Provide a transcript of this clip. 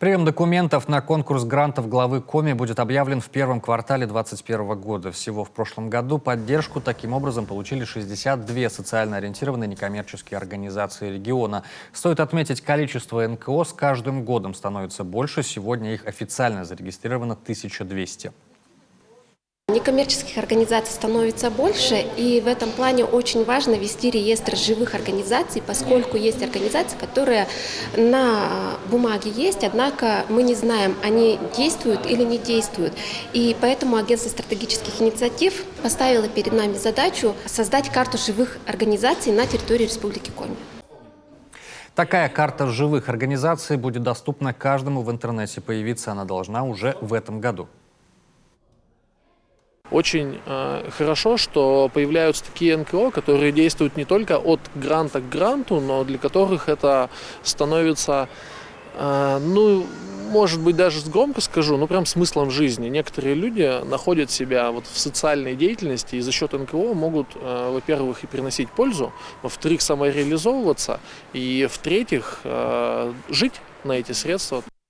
Прием документов на конкурс грантов главы Коми будет объявлен в первом квартале 2021 года. Всего в прошлом году поддержку таким образом получили 62 социально ориентированные некоммерческие организации региона. Стоит отметить, количество НКО с каждым годом становится больше. Сегодня их официально зарегистрировано 1200. Некоммерческих организаций становится больше, и в этом плане очень важно вести реестр живых организаций, поскольку есть организации, которые на бумаге есть, однако мы не знаем, они действуют или не действуют. И поэтому Агентство стратегических инициатив поставило перед нами задачу создать карту живых организаций на территории Республики Коми. Такая карта живых организаций будет доступна каждому в интернете. Появиться она должна уже в этом году. Очень хорошо, что появляются такие НКО, которые действуют не только от гранта к гранту, но для которых это становится, может быть, даже громко скажу, прям смыслом жизни. Некоторые люди находят себя в социальной деятельности и за счет НКО могут, во-первых, и приносить пользу, во-вторых, самореализовываться, и в-третьих, жить на эти средства.